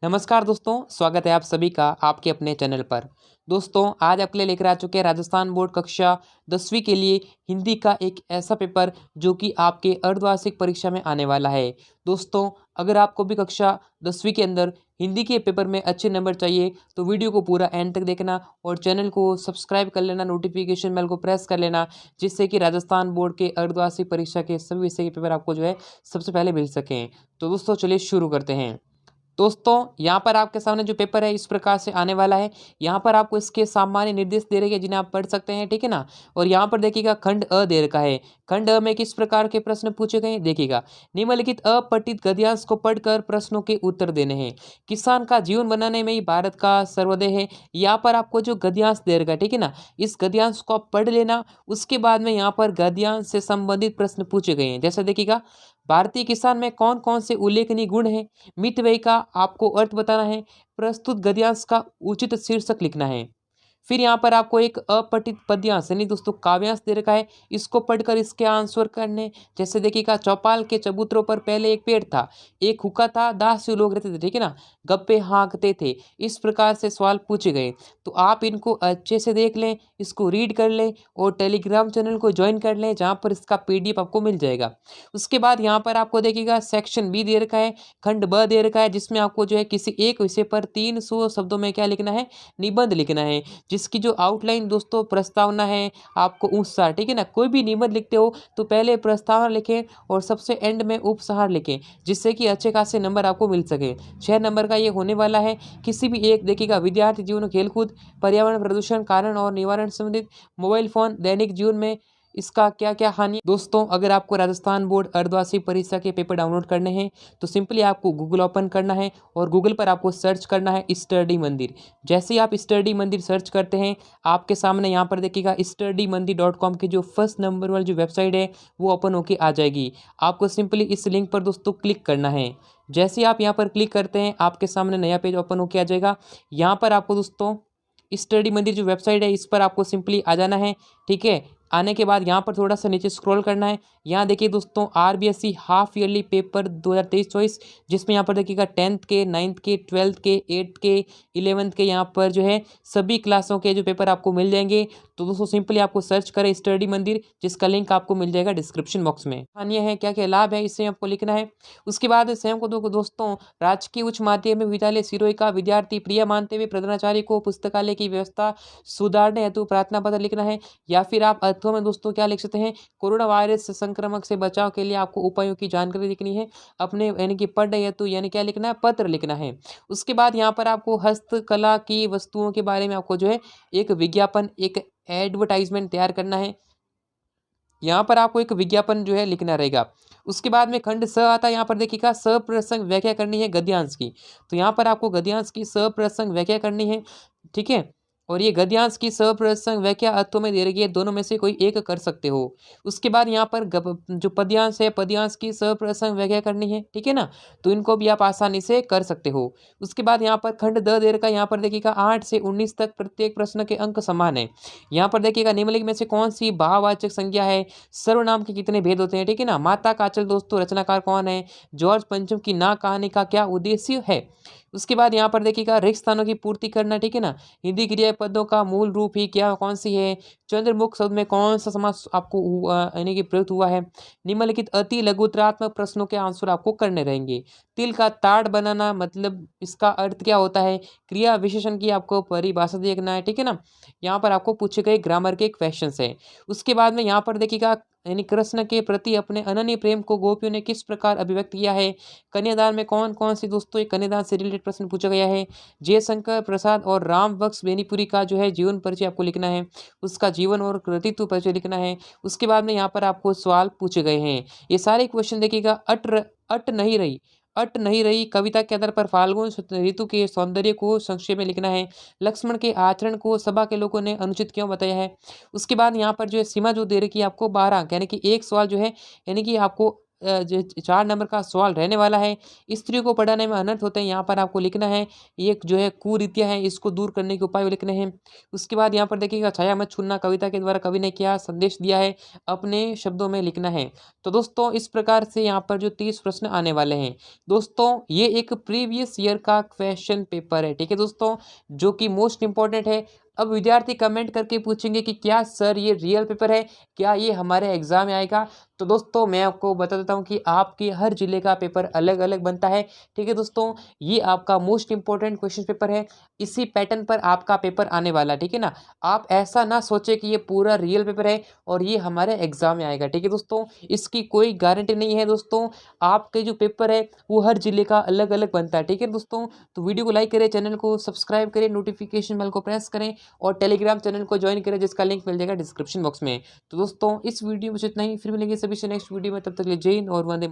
नमस्कार दोस्तों, स्वागत है आप सभी का आपके अपने चैनल पर। दोस्तों, आज आपके लिए लेकर आ चुके हैं राजस्थान बोर्ड कक्षा 10वीं के लिए हिंदी का एक ऐसा पेपर जो कि आपके अर्धवार्षिक परीक्षा में आने वाला है। दोस्तों, अगर आपको भी कक्षा 10वीं के अंदर हिंदी के पेपर में अच्छे नंबर चाहिए तो वीडियो को पूरा एंड तक देखना और चैनल को सब्सक्राइब कर लेना, नोटिफिकेशन बेल को प्रेस कर लेना, जिससे कि राजस्थान बोर्ड के अर्धवार्षिक परीक्षा के सभी विषय के पेपर आपको जो है सबसे पहले मिल सकें। तो दोस्तों, चलिए शुरू करते हैं। दोस्तों, यहाँ पर आपके सामने जो पेपर है इस प्रकार से आने वाला है। यहाँ पर आपको इसके सामान्य निर्देश दे रखे हैं जिन्हें आप पढ़ सकते हैं, ठीक है ना। और यहाँ पर देखिएगा खंड अ दे रखा है। खंड अ में किस प्रकार के प्रश्न पूछे गए हैं देखिएगा। निम्नलिखित अपठित गद्यांश को पढ़कर प्रश्नों के उत्तर देने हैं। किसान का जीवन बनाने में ही भारत का सर्वोदय है। यहाँ पर आपको जो गद्यांश दे रखा है, ठीक है ना, इस गद्यांश को आप पढ़ लेना। उसके बाद में यहाँ पर गद्यांश से संबंधित प्रश्न पूछे गए हैं। जैसे देखिएगा, भारतीय किसान में कौन कौन से उल्लेखनीय गुण हैं, मितव्ययी का आपको अर्थ बताना है, प्रस्तुत गद्यांश का उचित शीर्षक लिखना है। फिर यहाँ पर आपको एक अपठित पद्यांश यानी दोस्तों काव्यांश दे रखा है, इसको पढ़कर इसके आंसर करने। जैसे देखिएगा, चौपाल के चबूतरों पर पहले एक पेड़ था, एक हुक्का था, 10 लोग रहते थे, ठीक है ना, गप्पे हाँकते थे। इस प्रकार से सवाल पूछे गए। तो आप इनको अच्छे से देख लें, इसको रीड कर लें और टेलीग्राम चैनल को ज्वाइन कर लें जहाँ पर इसका PDF आपको मिल जाएगा। उसके बाद यहाँ पर आपको देखिएगा सेक्शन बी दे रखा है, खंड ब दे रखा है, जिसमें आपको जो है किसी एक विषय पर 300 शब्दों में क्या लिखना है, निबंध लिखना है, जिसकी जो आउटलाइन दोस्तों प्रस्तावना है आपको उपसार, ठीक है ना। कोई भी निबंध लिखते हो तो पहले प्रस्तावना लिखें और सबसे एंड में उपसार लिखें, जिससे कि अच्छे खासे नंबर आपको मिल सके। 6 नंबर का ये होने वाला है। किसी भी एक देखिएगा, विद्यार्थी जीवन, खेलकूद, पर्यावरण प्रदूषण, कारण और निवारण संबंधित, मोबाइल फोन, दैनिक जीवन में इसका क्या क्या हानि। दोस्तों, अगर आपको राजस्थान बोर्ड अर्धवार्षिक परीक्षा के पेपर डाउनलोड करने हैं तो सिंपली आपको गूगल ओपन करना है और गूगल पर आपको सर्च करना है स्टडी मंदिर। जैसे ही आप स्टडी मंदिर सर्च करते हैं, आपके सामने यहाँ पर देखिएगा studymandir.com की जो फर्स्ट नंबर वाली जो वेबसाइट है वो ओपन होके आ जाएगी। आपको सिंपली इस लिंक पर दोस्तों क्लिक करना है। जैसे ही आप यहाँ पर क्लिक करते हैं, आपके सामने नया पेज ओपन होके आ जाएगा। यहाँ पर आपको दोस्तों स्टडी मंदिर जो वेबसाइट है इस पर आपको सिंपली आ जाना है, ठीक है। आने के बाद यहाँ पर थोड़ा सा नीचे स्क्रॉल करना है। यहाँ देखिए दोस्तों, RBSE हाफ ईयरली पेपर 2023-24, जिसमें यहाँ पर देखिएगा 10th के, 9th के, 12th के, 8th के, 11th के, यहाँ पर जो है सभी क्लासों के जो पेपर आपको मिल जाएंगे। तो दोस्तों सिंपली आपको सर्च करें स्टडी मंदिर, जिसका लिंक आपको मिल जाएगा डिस्क्रिप्शन बॉक्स में। हानियाँ है, क्या क्या लाभ है, इसे आपको लिखना है। उसके बाद स्वयं को दोस्तों राजकीय उच्च माध्यमिक विद्यालय सिरोही का विद्यार्थी प्रिय मानते हुए प्रधानाचार्य को पुस्तकालय की व्यवस्था सुधारने हेतु प्रार्थना पत्र लिखना है। या फिर आप अर्थों में दोस्तों क्या लिख सकते हैं, कोरोना वायरस संक्रमण से बचाव के लिए आपको उपायों की जानकारी लिखनी है। अपने यानी कि पढ़ हेतु यानी क्या लिखना है, पत्र लिखना है। उसके बाद यहाँ पर आपको हस्तकला की वस्तुओं के बारे में आपको जो है एक विज्ञापन, एक एडवर्टाइजमेंट तैयार करना है। यहाँ पर आपको एक विज्ञापन जो है लिखना रहेगा। उसके बाद में खंड स आता है। यहाँ पर देखिएगा सप्रसंग व्याख्या करनी है गद्यांश की। तो यहाँ पर आपको गद्यांश की सप्रसंग व्याख्या करनी है, ठीक है। और ये गद्यांश की सप्रसंग व्याख्या अर्थों में दे रखी है, दोनों में से कोई एक कर सकते हो। उसके बाद यहाँ पर जो पद्यांश है, पद्यांश की सप्रसंग व्याख्या करनी है, ठीक है ना। तो इनको भी आप आसानी से कर सकते हो। उसके बाद यहाँ पर खंड द दे रखा है। यहाँ पर देखिएगा 8 से 19 तक प्रत्येक प्रश्न के अंक समान है। यहाँ पर देखिएगा निम्नलिखित में से कौन सी भाववाचक संज्ञा है, सर्वनाम के कितने भेद होते हैं, ठीक है ना। माता का आंचल दोस्तों रचनाकार कौन है, जॉर्ज पंचम की ना कहानी का क्या उद्देश्य है। उसके बाद यहाँ पर देखिएगा रिक्त स्थानों की पूर्ति करना, ठीक है ना। हिंदी क्रियापदों का मूल रूप ही क्या कौन सी है, चंद्रमुख शब्द में कौन सा समास आपको यानी कि प्रयुक्त हुआ है। निम्नलिखित अति लघुतरात्मक प्रश्नों के आंसर आपको करने रहेंगे। तिल का ताड़ बनाना मतलब इसका अर्थ क्या होता है, क्रिया विशेषण की आपको परिभाषा देखना है, ठीक है ना। यहाँ पर आपको पूछे गए ग्रामर के क्वेश्चन है। उसके बाद में यहाँ पर देखिएगा यानी कृष्ण के प्रति अपने अनन्य प्रेम को गोपियों ने किस प्रकार अभिव्यक्त किया है। कन्यादान में कौन कौन सी दोस्तों एक कन्यादान से रिलेटेड प्रश्न पूछा गया है। जयशंकर प्रसाद और राम बख्श बेनीपुरी का जो है जीवन परिचय आपको लिखना है, उसका जीवन और कृतित्व परिचय लिखना है। उसके बाद में यहाँ पर आपको सवाल पूछे गए हैं। ये सारे क्वेश्चन देखिएगा। अट नहीं रही कविता के आधार पर फाल्गुन ऋतु के सौंदर्य को संक्षेप में लिखना है। लक्ष्मण के आचरण को सभा के लोगों ने अनुचित क्यों बताया है। उसके बाद यहाँ पर जो है सीमा जो दे रखी है आपको 12 अंक, यानी कि एक सवाल जो है यानी कि आपको जो 4 नंबर का सवाल रहने वाला है। स्त्रियों को पढ़ाने में अनर्थ होते हैं, यहाँ पर आपको लिखना है। एक जो है कुरीतियाँ हैं, इसको दूर करने के उपाय लिखने हैं। उसके बाद यहाँ पर देखिएगा, छाया मत छूना कविता के द्वारा कवि ने क्या संदेश दिया है, अपने शब्दों में लिखना है। तो दोस्तों इस प्रकार से यहाँ पर जो 30 प्रश्न आने वाले हैं। दोस्तों ये एक प्रीवियस ईयर का क्वेश्चन पेपर है, ठीक है दोस्तों, जो कि मोस्ट इंपॉर्टेंट है। अब विद्यार्थी कमेंट करके पूछेंगे कि क्या सर ये रियल पेपर है, क्या ये हमारे एग्जाम में आएगा। तो दोस्तों मैं आपको बता देता हूँ कि आपके हर जिले का पेपर अलग अलग बनता है, ठीक है दोस्तों। ये आपका मोस्ट इंपॉर्टेंट क्वेश्चन पेपर है, इसी पैटर्न पर आपका पेपर आने वाला, ठीक है ना। आप ऐसा ना सोचे कि ये पूरा रियल पेपर है और ये हमारे एग्जाम में आएगा, ठीक है दोस्तों। इसकी कोई गारंटी नहीं है दोस्तों, आपके जो पेपर है वो हर जिले का अलग अलग बनता है, ठीक है दोस्तों। तो वीडियो को लाइक करें, चैनल को सब्सक्राइब करें, नोटिफिकेशन बेल को प्रेस करें और टेलीग्राम चैनल को ज्वाइन करें, जिसका लिंक मिल जाएगा डिस्क्रिप्शन बॉक्स में। तो दोस्तों इस वीडियो में इतना ही, फिर मिलेंगे सभी से नेक्स्ट वीडियो में, तब तक के लिए जय हिंद और वंदे।